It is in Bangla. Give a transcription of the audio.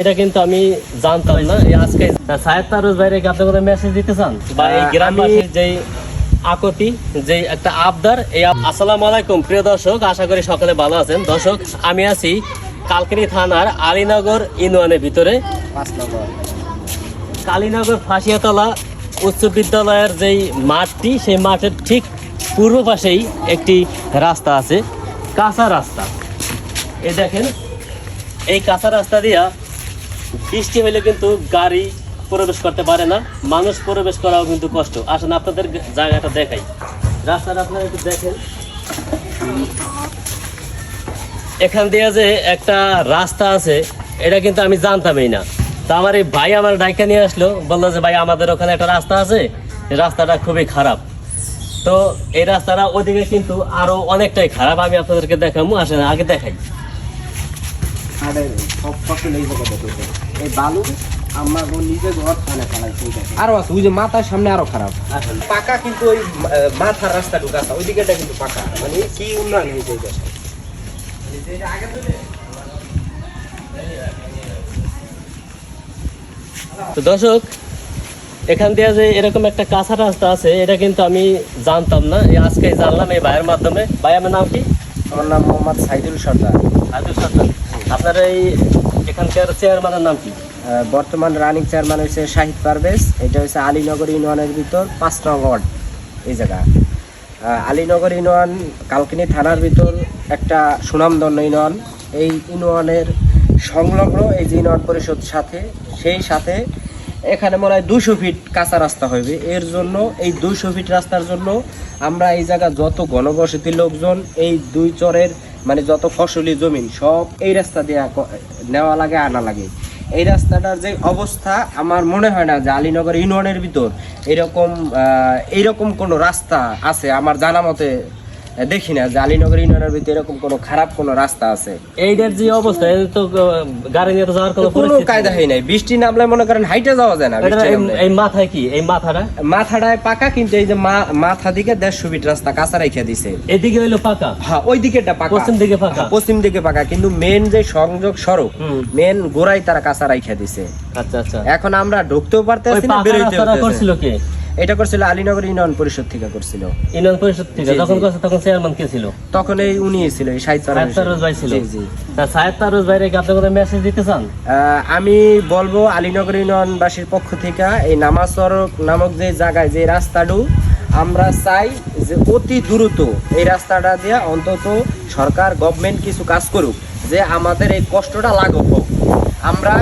এটা কিন্তু আমি জানতাম না। এই আজকে সায়েদ তারুজ ভাইরে কি আপনি কোনো মেসেজ দিতে চান বা এই গ্রামবাসীর যেই আকতি যে একটা আবদার এই আসসালামু আলাইকুম প্রিয় দর্শক, আশা করি সকলে ভালো আছেন। দর্শক, আমি আছি কালকিনি থানার আলীনগর ইউনিয়নের ভিতরে, কালীনগর ফাঁসিয়াতলা উচ্চ বিদ্যালয়ের যেই মাঠটি, সেই মাঠের ঠিক পূর্ব পাশেই একটি রাস্তা আছে, কাঁচা রাস্তা। এই দেখেন, এই কাঁচা রাস্তা দিয়া বৃষ্টি হলে কিন্তু গাড়ি প্রবেশ করতে পারে না, মানুষ প্রবেশ করাও কিন্তু কষ্ট। আসেন আপনাদের জায়গাটা দেখাই, রাস্তাটা আপনারা একটু দেখেন। এখান দিয়ে যে একটা রাস্তা আছে, এটা কিন্তু আমি জানতামই না। তো আমার এই ভাই আমার ডাইকা নিয়ে আসলো, বললো যে ভাই আমাদের ওখানে একটা রাস্তা আছে, রাস্তাটা খুবই খারাপ। তো এই রাস্তাটা ওদিকে কিন্তু আরো অনেকটাই খারাপ, আমি আপনাদেরকে দেখাবো। আসেন আগে দেখাই। সব ফসল এই জায়গাটা এই বালু আমার নিজে ঘর থানে ফেলাইছে। আরো আছে ওই যে মাথার সামনে আরো খারাপ পাকা, কিন্তু ওই মাথার রাস্তা ঢুকাছে ওই দিকেটা কিন্তু পাকা। মানে কি উন্নয়ন হয়েছে এই দেশে। তো দর্শক, এখান দিয়ে যে এরকম একটা কাঁচা রাস্তা আছে, এটা কিন্তু আমি জানতাম না, এই আজকে জানলাম এই ভাইয়ের মাধ্যমে। ভাই আমার নাম কি? আমার নাম মোহাম্মদ সাইদুল সর্দার। সাইদুল সর্দার। আপনার এই এখানকার চেয়ারম্যানের নাম কি? বর্তমান রানিং চেয়ারম্যান হচ্ছে শাহিদ পারভেজ। এটা হচ্ছে আলীনগর ইউনিয়নের ভিতর 5 নং ওয়ার্ড এই জায়গা। আলীনগর ইউনিয়ন কালকিনি থানার ভিতর একটা সুনামধন্য ইউনিয়ন। এই ইউনিয়নের সংলগ্ন এই যে ইউনিয়ন পরিষদ সাথে, সেই সাথে এখানে মনে হয় 200 ফিট কাঁচা রাস্তা হবে। এর জন্য এই 200 ফিট রাস্তার জন্য আমরা এই জায়গা যত ঘনবসতি লোকজন, এই দুই চরের মানে যত ফসলি জমিন সব এই রাস্তা দিয়ে নেওয়া লাগে, আনা লাগে। এই রাস্তাটার যে অবস্থা, আমার মনে হয় না যে আলীনগর ইউনিয়নের ভিতর এইরকম কোনো রাস্তা আছে। আমার জানা মতে দেখি না যে আলীনগর ইউনিয়নের ভিতরে এরকম কোনো খারাপ কোনো রাস্তা আছে। এইটার যে অবস্থা, এটা তো গাড়ি নিয়ে তো যাওয়ার কোনো কায়দা হয় নাই। বৃষ্টি নামলে মনে করেন হাইটে যাওয়া যায় না। এই মাথায় কি, এই মাথাটায় পাকা, কিন্তু এই যে মাথা দিকে 150 ফিট রাস্তা কাঁচা রাইখা দিছে। এদিকে হইলো পাকা, হ্যাঁ ওই দিকেটা পাকা, পশ্চিম দিকে পাকা। পশ্চিম দিকে পাকা, কিন্তু মেন যে সংযোগ সড়ক, মেন গোড়ায় তারা কাঁচা রাইখা দিছে। আচ্ছা আচ্ছা। এখন আমরা ঢুকতেও পারতেছি না, বেরোইতেও পারতেছি না। করছিল কে? এটা করছিল আলীনগর ইউনিয়ন পরিষদ থেকে করছিল। ইউনিয়ন পরিষদ থেকে যখন করছে তখন চেয়ারম্যান কে ছিল? তখন এই উনি ছিল, এই সাইদ তারুজ ভাই ছিল। জি জি। তা সাইদ তারুজ ভাইরে কি আপনি কোনো মেসেজ দিতে চান? আমি বলবো আলীনগর ইউনিয়নবাসীর পক্ষ থেকে এই নামাজ সড়ক নামক যে জায়গায় যে রাস্তাটু, আমরা চাই যে অতি দ্রুত এই রাস্তাটা দিয়ে অন্তত সরকার গভর্নমেন্ট কিছু কাজ করুক, যে আমাদের এই কষ্টটা লাঘব হোক। আমরা